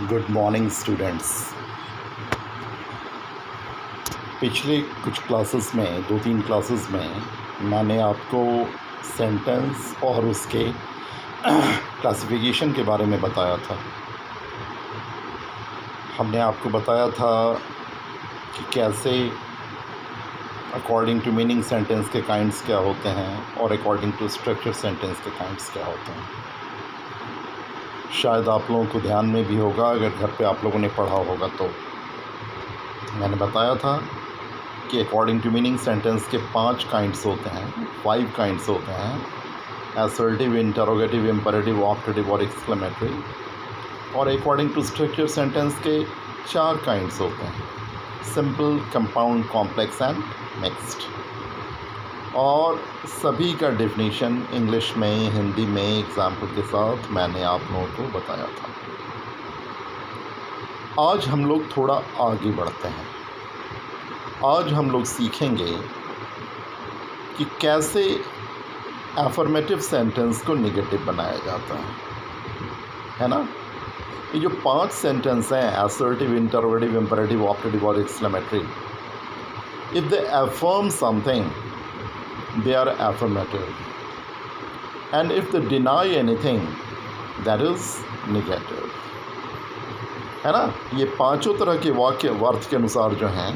Good morning students. पिछले कुछ classes में 2-3 क्लासेस में मैंने आपको सेंटेंस और उसके क्लासिफिकेशन के बारे में बताया था। हमने आपको बताया था कि कैसे अकॉर्डिंग टू मीनिंग सेंटेंस के काइंड्स क्या होते हैं और अकॉर्डिंग टू स्ट्रक्चर सेंटेंस के काइंड्स क्या होते हैं। शायद आप लोगों को ध्यान में भी होगा, अगर घर पे आप लोगों ने पढ़ा होगा तो। मैंने बताया था कि अकॉर्डिंग टू मीनिंग सेंटेंस के 5 काइंड्स होते हैं, 5 काइंड्स होते हैं: असर्टिव, इंटरोगेटिव, इम्परेटिव, ऑप्टेटिव और एक्सक्लेमेटरी। और अकॉर्डिंग टू स्ट्रक्चर सेंटेंस के 4 काइंड्स होते हैं: simple, compound, complex and mixed. और सभी का डेफिनेशन इंग्लिश में, हिंदी में एग्जाम्पल के साथ मैंने आप लोगों को बताया था। आज हम लोग थोड़ा आगे बढ़ते हैं। आज हम लोग सीखेंगे कि कैसे एफर्मेटिव सेंटेंस को नेगेटिव बनाया जाता है ना। ये जो 5 सेंटेंस हैं, असर्टिव, इंटरोगेटिव, इम्परेटिव, ऑप्टेटिव और exclamatory, if they affirm something they are affirmative, and if they deny anything that is negative, है ना। ये 5 तरह के वाक्य अर्थ के अनुसार जो हैं,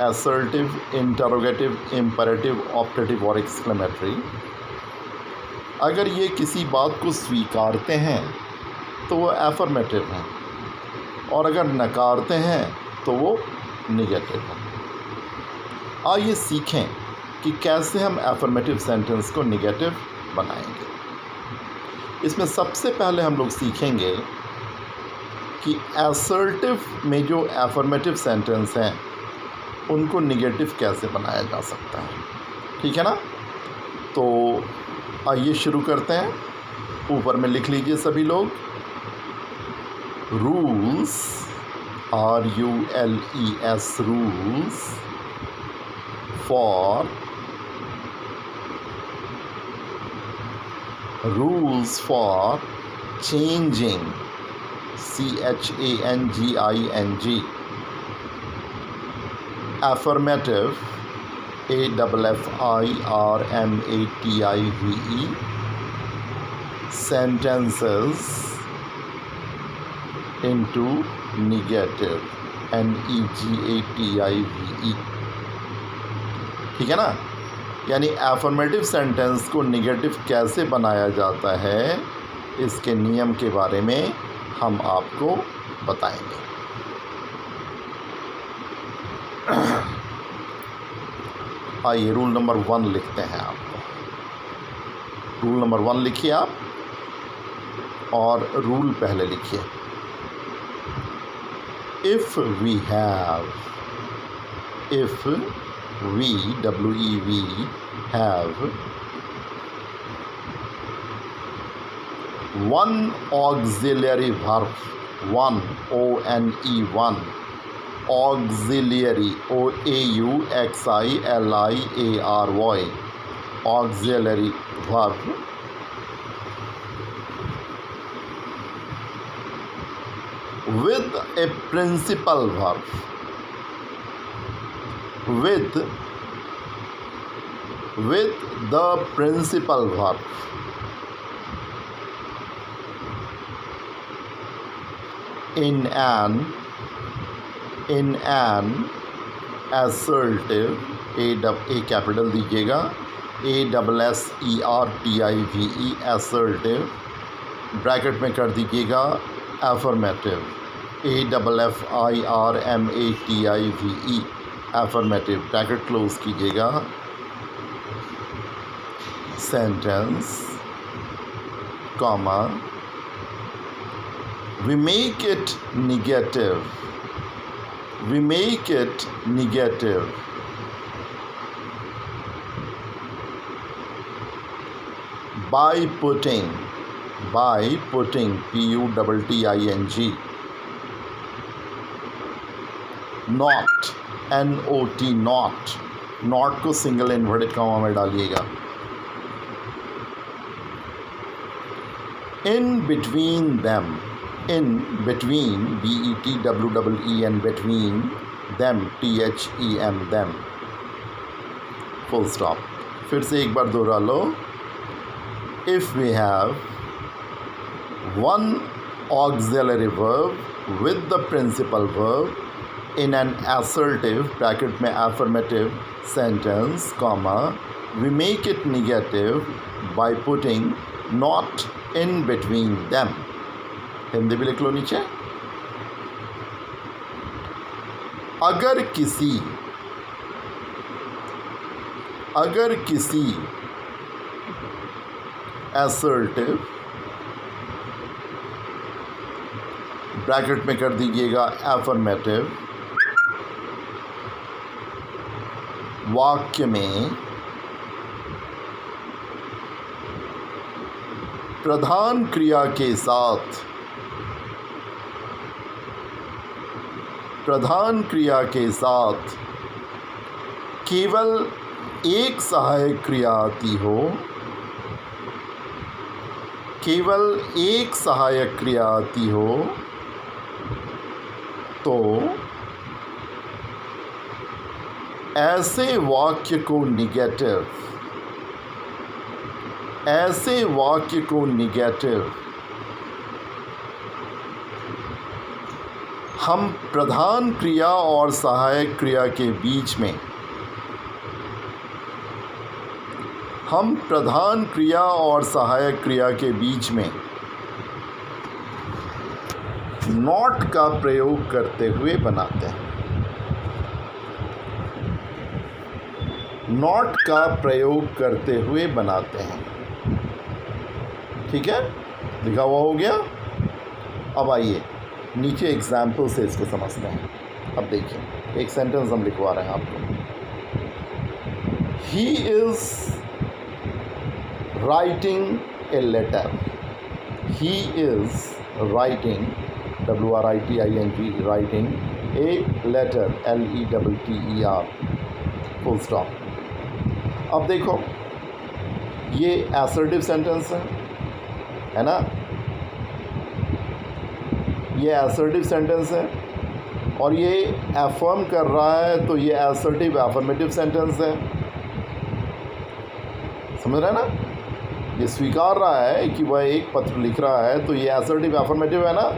असर्टिव, इंटरोगेटिव, इम्परेटिव, ऑप्टेटिव और एक्सक्लेमेटरी, अगर ये किसी बात को स्वीकारते हैं तो वो एफर्मेटिव हैं, और अगर नकारते हैं तो वो निगेटिव हैं। आइए सीखें कि कैसे हम एफर्मेटिव सेंटेंस को नेगेटिव बनाएंगे। इसमें सबसे पहले हम लोग सीखेंगे कि असर्टिव में जो एफर्मेटिव सेंटेंस हैं उनको नेगेटिव कैसे बनाया जा सकता है। ठीक है ना। तो आइए शुरू करते हैं। ऊपर में लिख लीजिए सभी लोग, rules, RULES, rules for changing, CHANGING, affirmative, AFFIRMATIVE, sentences into negative, NEGATIVE। ठीक है ना। यानी एफर्मेटिव सेंटेंस को नेगेटिव कैसे बनाया जाता है, इसके नियम के बारे में हम आपको बताएंगे। आइए रूल नंबर 1 लिखते हैं आपको। रूल नंबर 1 लिखिए आप, और रूल पहले लिखिए। If we have one auxiliary verb, one auxiliary, AUXILIARY, auxiliary verb with a principal verb, with the principal verb in an assertive, A capital दीजिएगा, ASSERTIVE, assertive, ब्रैकेट में कर दीजिएगा affirmative, AFFIRMATIVE, affirmative, bracket close कीजिएगा, sentence, comma, we make it negative by putting PUTTING, not, not को single inverted comma में डालिएगा, in between them, in between, between, between them, them, full stop. फिर से एक बार दोहरा लो. If we have one auxiliary verb with the principal verb in an assertive bracket में affirmative sentence, comma, we make it negative by putting not in between them. Hindi भी लिख लो नीचे. अगर किसी assertive ब्रैकेट में कर दीजिएगा affirmative वाक्य में प्रधान क्रिया के साथ केवल एक सहायक क्रिया आती हो तो ऐसे वाक्य को निगेटिव हम प्रधान क्रिया और सहायक क्रिया के बीच में नॉट का प्रयोग करते हुए बनाते हैं. ठीक है, लिखा हुआ हो गया. अब आइए नीचे एग्जाम्पल से इसको समझते हैं. अब देखिए एक सेंटेंस हम लिखवा रहे हैं आपको. He is writing a letter. He is writing WRITING writing a letter LETTER full stop. अब देखो ये असर्टिव सेंटेंस है ना, ये असर्टिव सेंटेंस है और ये एफर्म कर रहा है तो ये असर्टिव एफर्मेटिव सेंटेंस है. समझ रहे हैं ना, ये स्वीकार रहा है कि वह एक पत्र लिख रहा है तो ये असर्टिव एफर्मेटिव है ना.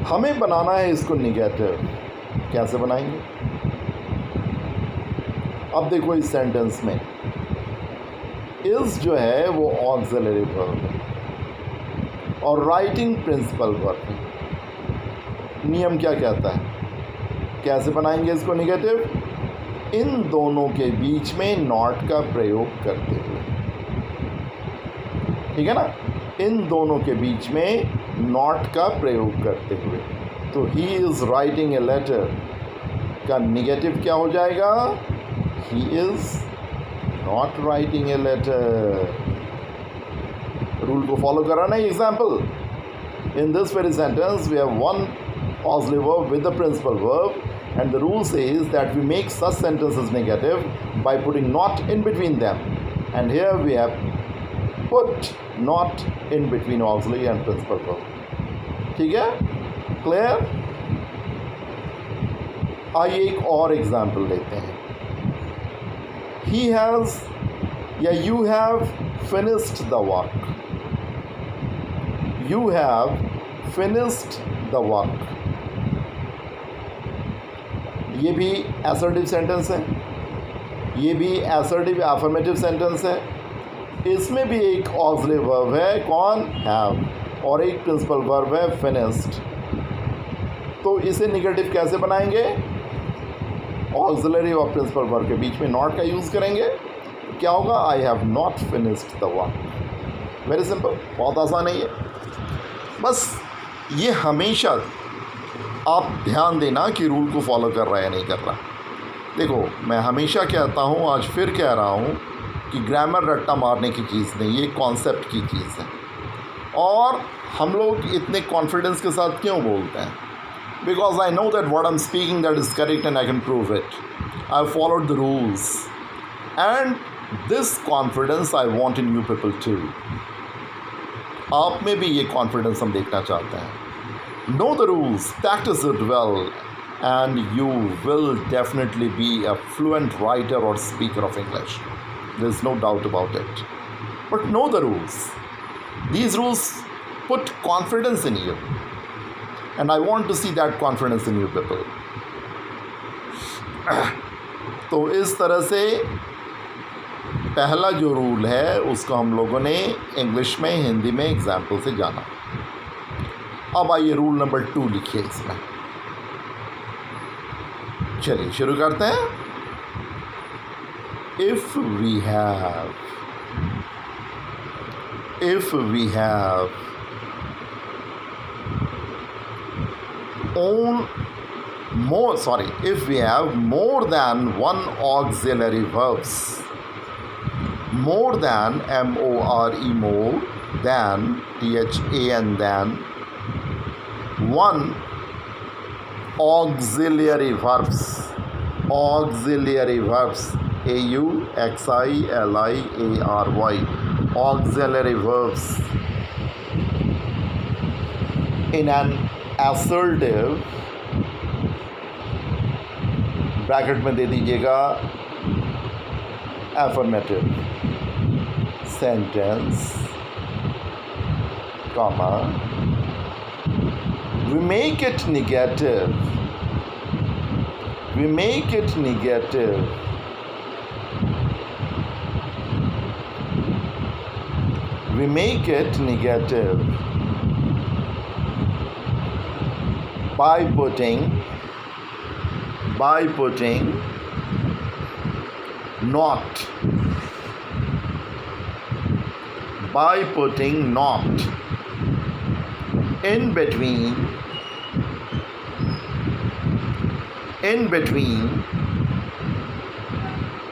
हमें बनाना है इसको निगेटिव. कैसे बनाएंगे? अब देखो इस सेंटेंस में इज़ जो है वो ऑक्सिलरी वर्ब है और राइटिंग प्रिंसिपल वर्ब है. नियम क्या कहता है? कैसे बनाएंगे इसको निगेटिव? इन दोनों के बीच में नॉट का प्रयोग करते हुए. ठीक है ना, इन दोनों के बीच में नॉट का प्रयोग करते हुए. तो he is writing a letter का निगेटिव क्या हो जाएगा? He is not writing a letter. Rule को फॉलो करा ना. Example, in this very sentence we have one auxiliary verb with the principal verb, and the rule says that we make such sentences negative by putting not in between them, and here we have put not in between auxiliary and principal verb. ठीक है, clear? आइए एक और example लेते हैं. He has या you have finished the work. You have finished the work. ये भी असर्टिव सेंटेंस है, ये भी असर्टिव अफर्मेटिव सेंटेंस है. इसमें भी एक ऑक्सिलरी वर्ब है, कौन? हैव, और एक प्रिंसिपल वर्ब है फिनिश्ड. तो इसे निगेटिव कैसे बनाएंगे? ऑक्सिलरी और प्रिंसिपल वर्ब के बीच में नॉट का यूज़ करेंगे. क्या होगा? I have not finished the work. Very simple, बहुत आसान है ये. बस ये हमेशा आप ध्यान देना कि रूल को फॉलो कर रहा है या नहीं कर रहा. देखो मैं हमेशा कहता हूँ, आज फिर कह रहा हूँ कि ग्रामर रट्टा मारने की चीज़ नहीं, ये कॉन्सेप्ट की चीज़ है. और हम लोग इतने कॉन्फिडेंस के साथ क्यों बोलते हैं? Because I know that what I am speaking that is correct and I can prove it. I have followed the rules and this confidence I want in you people to. आप में भी ये confidence हम देखना चाहते हैं। Know the rules, practise it well and you will definitely be a fluent writer or speaker of English. There's no doubt about it. But know the rules. These rules put confidence in you. And I want to see that confidence in you people. तो इस तरह से पहला जो rule है उसको हम लोगों ने इंग्लिश में, हिंदी में एग्जाम्पल से जाना। अब आइए रूल नंबर 2 लिखिए इसमें। चलिए शुरू करते हैं। If we have if we have more than one auxiliary verbs, more than M-O-R-E, more than T-H-A-N, than one auxiliary verbs, A-U-X-I-L-I-A-R-Y, auxiliary verbs in an assertive, bracket में दे दीजिएगा affirmative sentence, comma, we make it negative, by putting not in between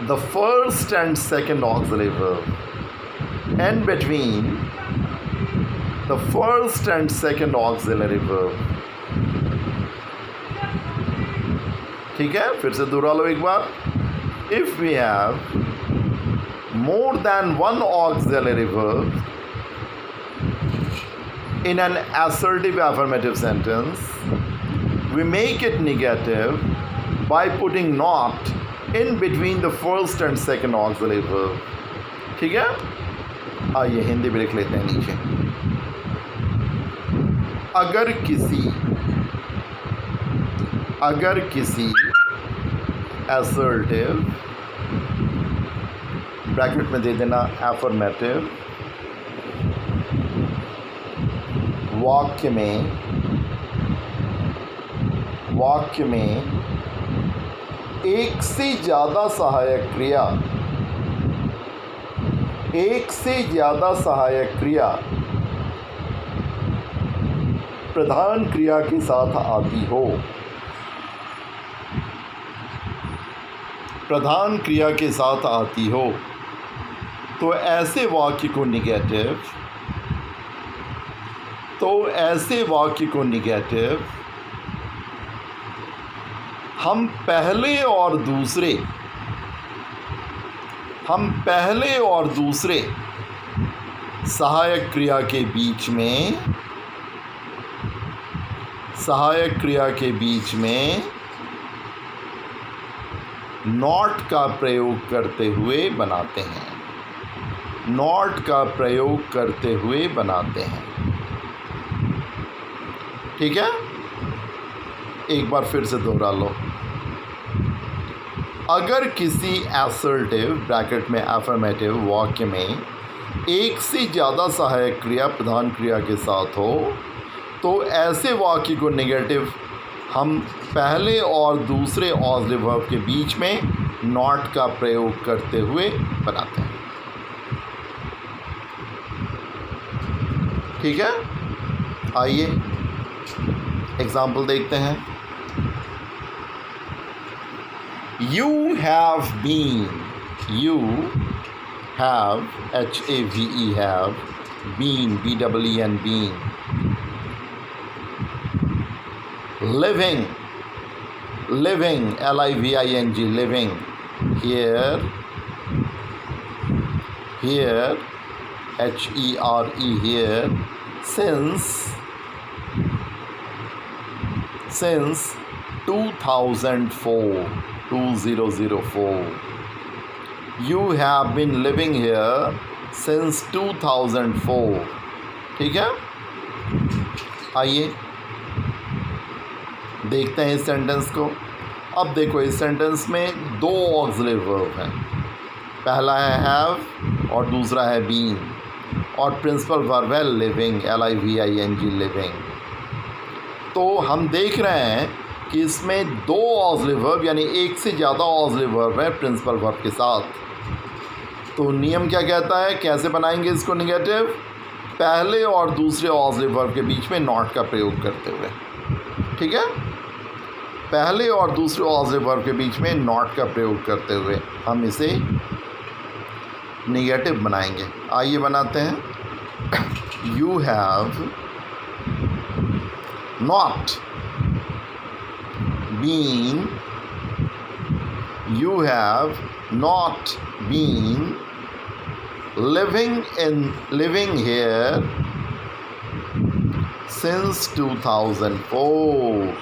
the first and second auxiliary verb, in between the first and second auxiliary verb। ठीक है, फिर से दोहरा लो एक बार। If we have more than one auxiliary verb in an assertive affirmative sentence, we make it negative by putting not in between the first and second auxiliary verb। ठीक है, आइए हिंदी में लिख लेते हैं नीचे। अगर किसी assertive, ब्रैकेट में दे देना affirmative, वाक्य में एक से ज़्यादा सहायक क्रिया प्रधान क्रिया के साथ आती हो, तो ऐसे वाक्य को निगेटिव हम पहले और दूसरे सहायक क्रिया के बीच में नॉट का प्रयोग करते हुए बनाते हैं। ठीक है, एक बार फिर से दोहरा लो। अगर किसी assertive, ब्रैकेट में affirmative वाक्य में एक से ज़्यादा सहायक क्रिया प्रधान क्रिया के साथ हो, तो ऐसे वाक्य को नेगेटिव हम पहले और दूसरे ऑक्सिलरी वर्ब के बीच में नॉट का प्रयोग करते हुए बनाते हैं। ठीक है, आइए एग्जाम्पल देखते हैं। You have been, H-A-V-E, have been, B-E-E-N, been, living, L-I-V-I-N-G, living, here HERE here, since 2004, 2004. You have been living here since 2004. ठीक है, आइए देखते हैं इस सेंटेंस को। अब देखो, इस सेंटेंस में दो ऑक्सिलरी वर्ब हैं, पहला है हैव और दूसरा है बीन, और प्रिंसिपल वर्ब है लिविंग, LIVING, लिविंग। तो हम देख रहे हैं कि इसमें दो ऑक्सिलरी वर्ब यानी एक से ज़्यादा ऑक्सिलरी वर्ब है प्रिंसिपल वर्ब के साथ। तो नियम क्या कहता है, कैसे बनाएंगे इसको निगेटिव? पहले और दूसरे ऑक्सिलरी वर्ब के बीच में नॉट का प्रयोग करते हुए। ठीक है, पहले और दूसरे ऑक्सिलरी वर्ब के बीच में नॉट का प्रयोग करते हुए हम इसे निगेटिव बनाएंगे। आइए बनाते हैं। You have not been, you have not been living here since 2004.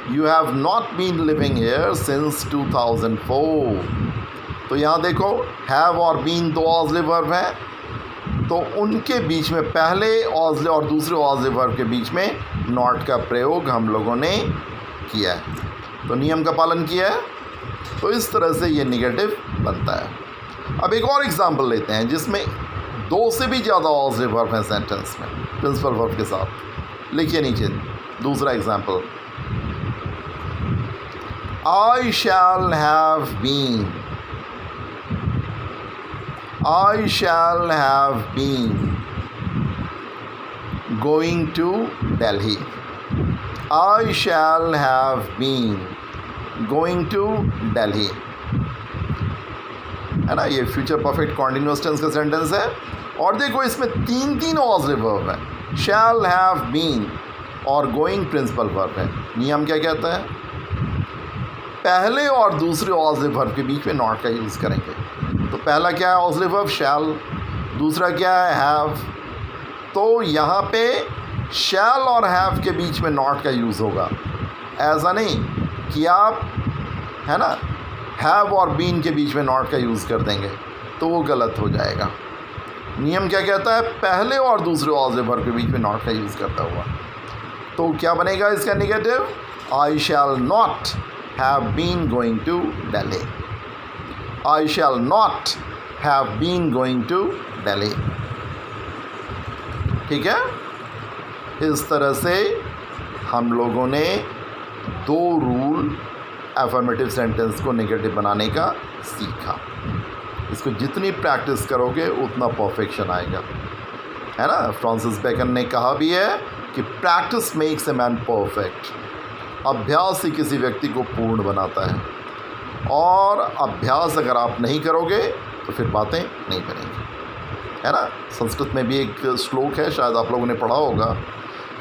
You have not been living here since 2004. तो यहाँ देखो, have और been दो ऑक्सिलरी वर्ब हैं, तो उनके बीच में पहले ऑक्सिलरी और दूसरे ऑक्सिलरी वर्ब के बीच में नॉट का प्रयोग हम लोगों ने किया है। तो नियम का पालन किया है, तो इस तरह से ये निगेटिव बनता है। अब एक और एग्जांपल लेते हैं जिसमें दो से भी ज़्यादा ऑक्सिलरी वर्ब हैं सेंटेंस में प्रिंसिपल वर्ब के साथ। लिखिए नीचे दूसरा example, I shall have been, I shall have been going to Delhi, I shall have been going to Delhi, है ना। ये फ्यूचर परफेक्ट कॉन्टिन्यूअस टेंस का सेंटेंस है। और देखो, इसमें तीन ऑक्सिलरी वर्ब है, शैल हैव बीन और गोइंग प्रिंसिपल वर्ब है। नियम क्या कहता है, पहले और दूसरे ऑक्सिलरी वर्ब के बीच में नॉट का यूज़ करेंगे। तो पहला क्या है ऑक्सिलरी वर्ब, शैल, दूसरा क्या है हैव। तो यहाँ पे शैल और हैव के बीच में नॉट का यूज़ होगा। ऐसा नहीं कि आप, है ना, हैव और बीन के बीच में नॉट का यूज़ कर देंगे, तो वो गलत हो जाएगा। नियम क्या कहता है, पहले और दूसरे ऑक्सिलरी वर्ब के बीच में नॉट का यूज़ करता हुआ। तो क्या बनेगा इसका negative, I shall not have been going to Delhi, I shall not have been going to Delhi. ठीक है, इस तरह से हम लोगों ने दो रूल एफर्मेटिव सेंटेंस को नेगेटिव बनाने का सीखा। इसको जितनी प्रैक्टिस करोगे उतना परफेक्शन आएगा, है ना। फ्रांसिस बेकन ने कहा भी है कि practice makes a man perfect. अभ्यास ही किसी व्यक्ति को पूर्ण बनाता है, और अभ्यास अगर आप नहीं करोगे तो फिर बातें नहीं बनेंगी, है ना। संस्कृत में भी एक श्लोक है, शायद आप लोगों ने पढ़ा होगा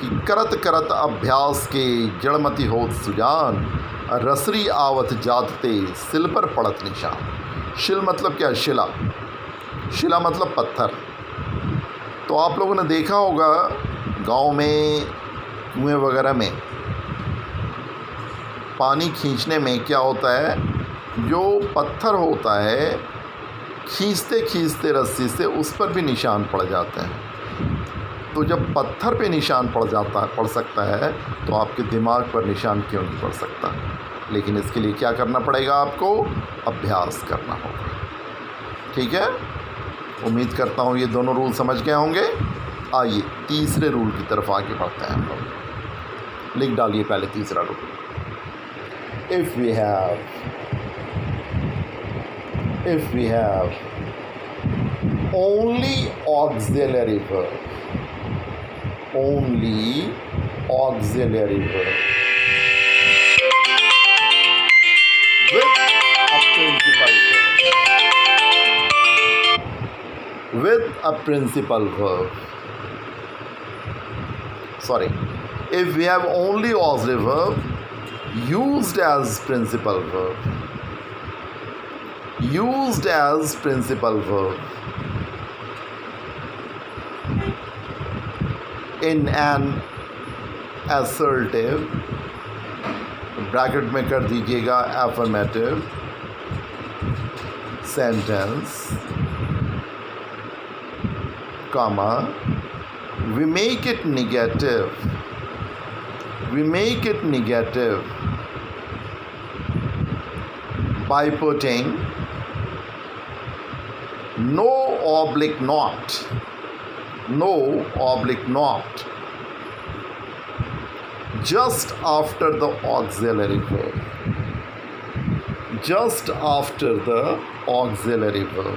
कि करत करत अभ्यास के जड़मति होत सुजान, रसरी आवत जातते सिल पर पड़त निशान। शिल मतलब क्या, शिला, शिला मतलब पत्थर। तो आप लोगों ने देखा होगा गांव में कुएं वगैरह में पानी खींचने में क्या होता है, जो पत्थर होता है खींचते खींचते रस्सी से उस पर भी निशान पड़ जाते हैं। तो जब पत्थर पे निशान पड़ सकता है, तो आपके दिमाग पर निशान क्यों नहीं पड़ सकता। लेकिन इसके लिए क्या करना पड़ेगा, आपको अभ्यास करना होगा। ठीक है, उम्मीद करता हूँ ये दोनों रूल समझ गए होंगे। आइए तीसरे रूल की तरफ आगे बढ़ते हैं हम लोग। लिख डालिए पहले तीसरा rule, if we have only auxiliary verb with a principal verb. Sorry, if we have only auxiliary verb used as principal verb, in an assertive, bracket में कर दीजिएगा affirmative sentence, comma, we make it negative, we make it negative by putting no oblique not, no oblique not just after the auxiliary verb, just after the auxiliary verb.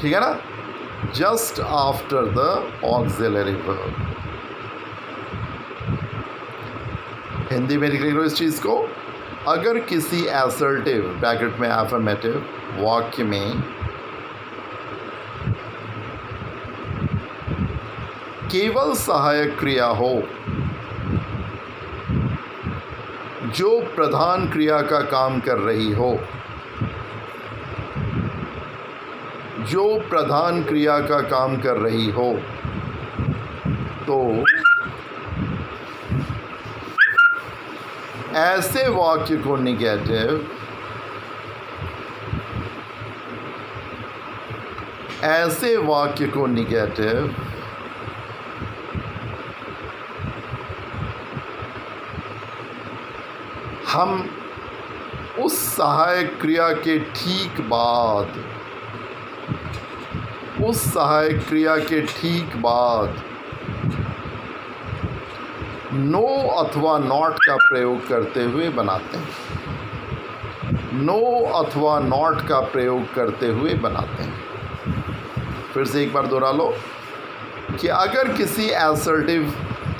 ठीक है ना, just after the auxiliary verb. Hindi में लिख लो इस चीज़ को, अगर किसी assertive bracket में affirmative वाक्य में केवल सहायक क्रिया हो जो प्रधान क्रिया का काम कर रही हो, जो प्रधान क्रिया का काम कर रही हो, तो ऐसे वाक्य को नेगेटिव, ऐसे वाक्य को नेगेटिव हम उस सहायक क्रिया के ठीक बाद, उस सहायक क्रिया के ठीक बाद नो अथवा नॉट का प्रयोग करते हुए बनाते हैं, नो अथवा नॉट का प्रयोग करते हुए बनाते हैं। फिर से एक बार दोहरा लो कि अगर किसी असर्टिव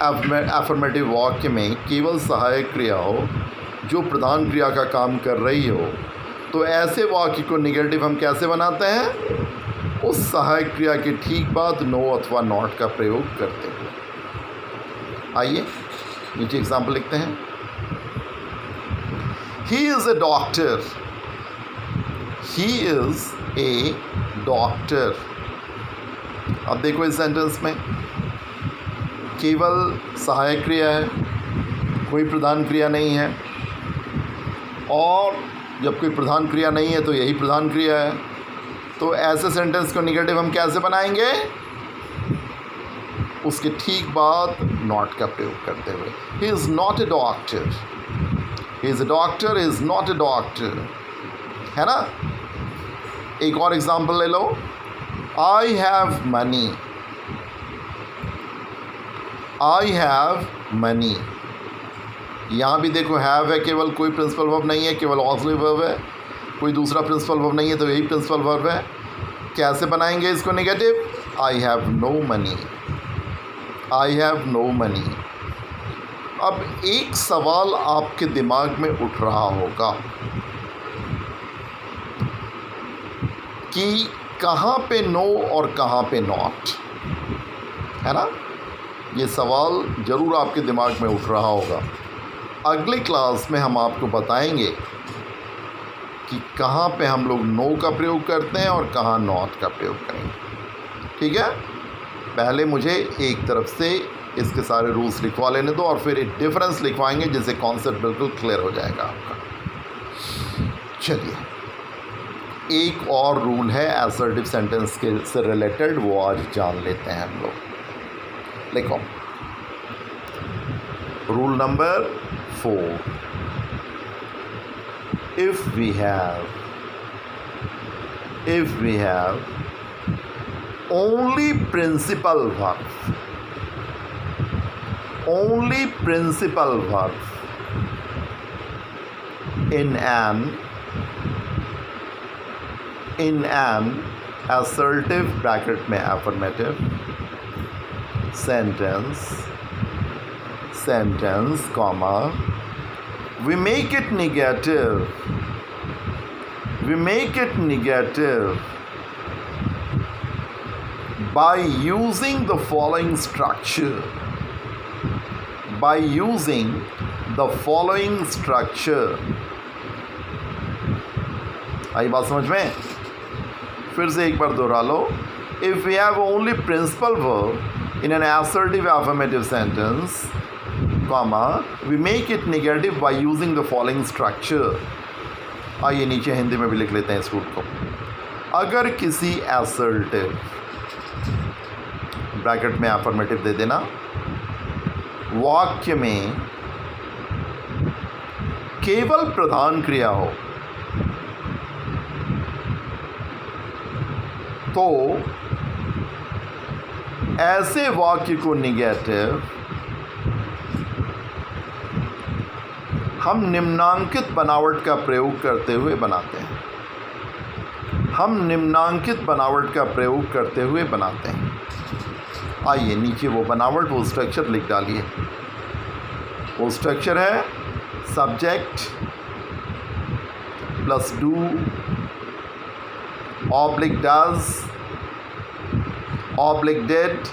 एफर्मेटिव वाक्य में केवल सहायक क्रिया हो जो प्रधान क्रिया का काम कर रही हो, तो ऐसे वाक्य को निगेटिव हम कैसे बनाते हैं? उस सहायक क्रिया के ठीक बाद नो अथवा नॉट का प्रयोग करते हुए। आइए नीचे एग्जाम्पल लिखते हैं। ही is a doctor, he is a doctor. अब देखो इस सेंटेंस में केवल सहायक क्रिया है, कोई प्रधान क्रिया नहीं है, और जब कोई प्रधान क्रिया नहीं है तो यही प्रधान क्रिया है। तो ऐसे सेंटेंस को निगेटिव हम कैसे बनाएंगे? उसके ठीक बाद नॉट का प्रयोग करते हुए। He is not a doctor, he is a doctor, is not a doctor, है ना। एक और एग्जाम्पल ले लो। I have money, I have money. यहाँ भी देखो हैव है, केवल कोई प्रिंसिपल वर्ब नहीं है, केवल ऑक्सिलरी वर्ब है, कोई दूसरा प्रिंसिपल वर्ब नहीं है, तो यही प्रिंसिपल वर्ब है। कैसे बनाएंगे इसको negative? I have no money, I have no money. अब एक सवाल आपके दिमाग में उठ रहा होगा कि कहाँ पे नो और कहाँ पे नॉट, है ना। ये सवाल ज़रूर आपके दिमाग में उठ रहा होगा। अगली क्लास में हम आपको बताएंगे कि कहाँ पे हम लोग नो का प्रयोग करते हैं और कहाँ नॉट का प्रयोग करेंगे, ठीक है। पहले मुझे एक तरफ से इसके सारे रूल्स लिखवा लेने दो और फिर एक डिफरेंस लिखवाएंगे जिससे कॉन्सेप्ट बिल्कुल क्लियर हो जाएगा आपका। चलिए, एक और रूल है असर्टिव सेंटेंस के से रिलेटेड, वो आज जान लेते हैं हम लोग। लिखो rule number 4। if we have only principal verb, only principal verb in an assertive bracket में affirmative sentence comma, we make it negative by using the following structure, आई बात समझ में? फिर से एक बार दोहरा लो if we have only principal verb in an assertive affirmative sentence, comma, we make it negative by using the following structure. आइए नीचे हिंदी में भी लिख लेते हैं इस रूट को. अगर किसी assertive, ब्रैकेट में affirmative दे देना, वाक्य में केवल प्रधान क्रिया हो तो ऐसे वाक्य को निगेटिव हम निम्नांकित बनावट का प्रयोग करते हुए बनाते हैं. हम निम्नांकित बनावट का प्रयोग करते हुए बनाते हैं. आइए नीचे वो बनावट, वो स्ट्रक्चर लिख डालिए. वो स्ट्रक्चर है subject plus do oblique does oblique did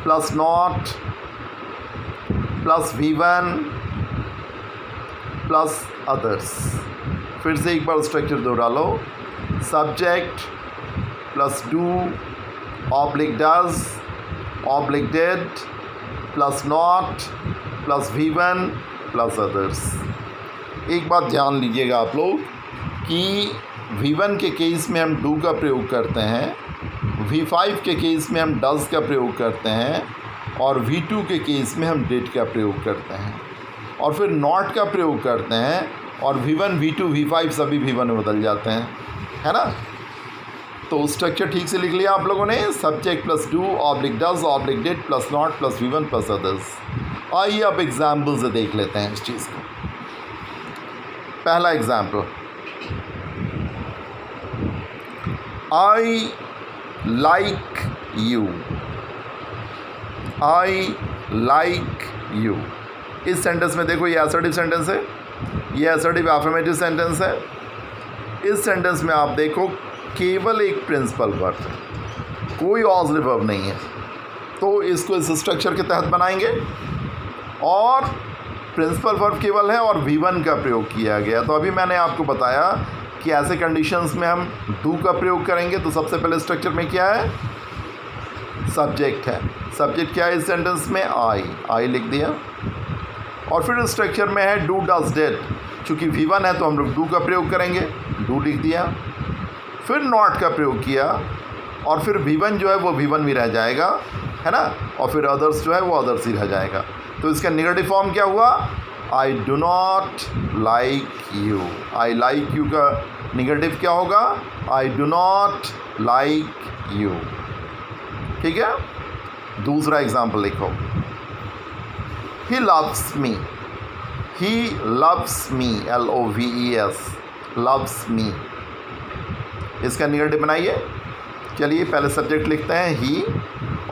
plus not plus V1 plus others. फिर से एक बार स्ट्रक्चर दोहरा लो. Subject plus do oblique does oblique did plus not plus V1 plus others. एक बात ध्यान लीजिएगा आप लोग कि V1 के केस में हम डू का प्रयोग करते हैं, V5 के केस में हम डज का प्रयोग करते हैं और V2 के केस में हम डिड का प्रयोग करते हैं और फिर नॉट का प्रयोग करते हैं और V1 V2 V5 सभी V1 में बदल जाते हैं, है ना. तो स्ट्रक्चर ठीक से लिख लिया आप लोगों ने. Subject plus do oblique does oblique did plus not plus V1 plus others. आइए अब एग्जाम्पल से देख लेते हैं इस चीज़ को. पहला example, I like you. I like you. इस सेंटेंस में देखो ये असर्टिव सेंटेंस है, ये असर्टिव अफर्मेटिव सेंटेंस है. इस सेंटेंस में आप देखो केवल एक प्रिंसिपल वर्ब है, कोई ऑक्सिलरी वर्ब नहीं है. तो इसको इस स्ट्रक्चर के तहत बनाएंगे और प्रिंसिपल वर्ब केवल है और V1 का प्रयोग किया गया. तो अभी मैंने आपको बताया कि ऐसे कंडीशंस में हम डू का प्रयोग करेंगे. तो सबसे पहले स्ट्रक्चर में क्या है, सब्जेक्ट है. सब्जेक्ट क्या है इस सेंटेंस में, आई लिख दिया. और फिर स्ट्रक्चर में है डू डज डिड. चूँकि V1 है तो हम लोग डू का प्रयोग करेंगे, डू लिख दिया. फिर नॉट का प्रयोग किया और फिर V1 जो है वो V1 भी रह जाएगा, है ना. और फिर अदर्स जो है वो अदर्स ही रह जाएगा. तो इसका नेगेटिव फॉर्म क्या हुआ, I do not like you. I like you का नेगेटिव क्या होगा, I do not like you. ठीक है. दूसरा एग्जाम्पल लिखो, he loves me. He loves me, LOVES, loves me. इसका नेगेटिव बनाइए. चलिए पहले सब्जेक्ट लिखते हैं ही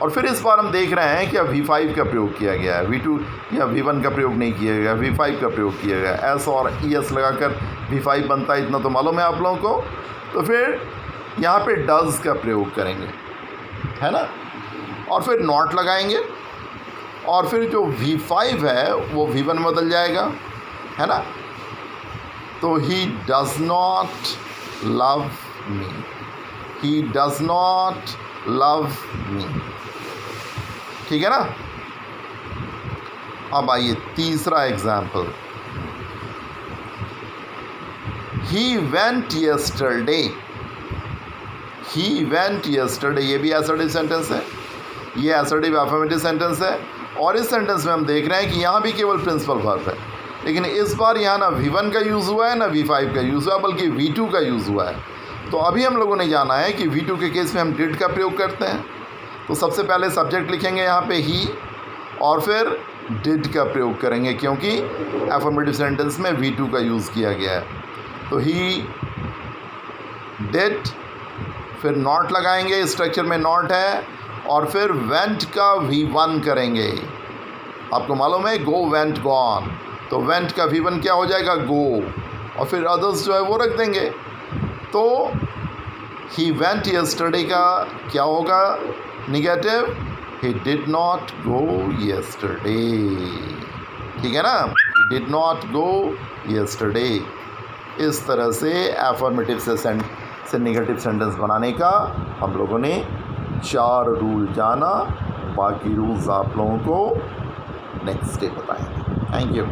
और फिर इस बार हम देख रहे हैं कि V5 का प्रयोग किया गया है, V2 या V1 का प्रयोग नहीं किया गया, V5 का प्रयोग किया गया. S और ES लगाकर V5 बनता है, इतना तो मालूम है आप लोगों को. तो फिर यहाँ पे डज का प्रयोग करेंगे, है ना. और फिर नॉट लगाएंगे और फिर जो V5 है वो V1 में बदल जाएगा, है ना. तो he does not love me. He does not love me. ठीक है ना. अब आइए तीसरा example, he went yesterday. He went yesterday, ये भी असर्टिव सेंटेंस है, ये असर्टिव अफर्मेटिव सेंटेंस है. और इस सेंटेंस में हम देख रहे हैं कि यहाँ भी केवल प्रिंसिपल वर्ब है, लेकिन इस बार यहाँ ना V1 का यूज़ हुआ है ना V5 का यूज़ हुआ है, बल्कि V2 का यूज़ हुआ है. तो अभी हम लोगों ने जाना है कि V2 के केस में हम डिड का प्रयोग करते हैं. तो सबसे पहले सब्जेक्ट लिखेंगे यहाँ पे ही और फिर डिड का प्रयोग करेंगे क्योंकि अफर्मेटिव सेंटेंस में V2 का यूज़ किया गया है. तो ही डिड, फिर नॉट लगाएंगे, स्ट्रक्चर में नॉट है और फिर वेंट का V1 करेंगे. आपको मालूम है गो वेंट गॉन, तो वेंट का V1 क्या हो जाएगा, गो. और फिर अदर्स जो है वो रख देंगे. तो ही वेंट यस्टरडे का क्या होगा negative, he did not go yesterday. ठीक है ना, he did not go yesterday. इस तरह से से नेगेटिव सेंटेंस बनाने का हम लोगों ने 4 रूल जाना। बाकी रूल्स आप लोगों को नेक्स्ट डे बताएंगे। Thank you.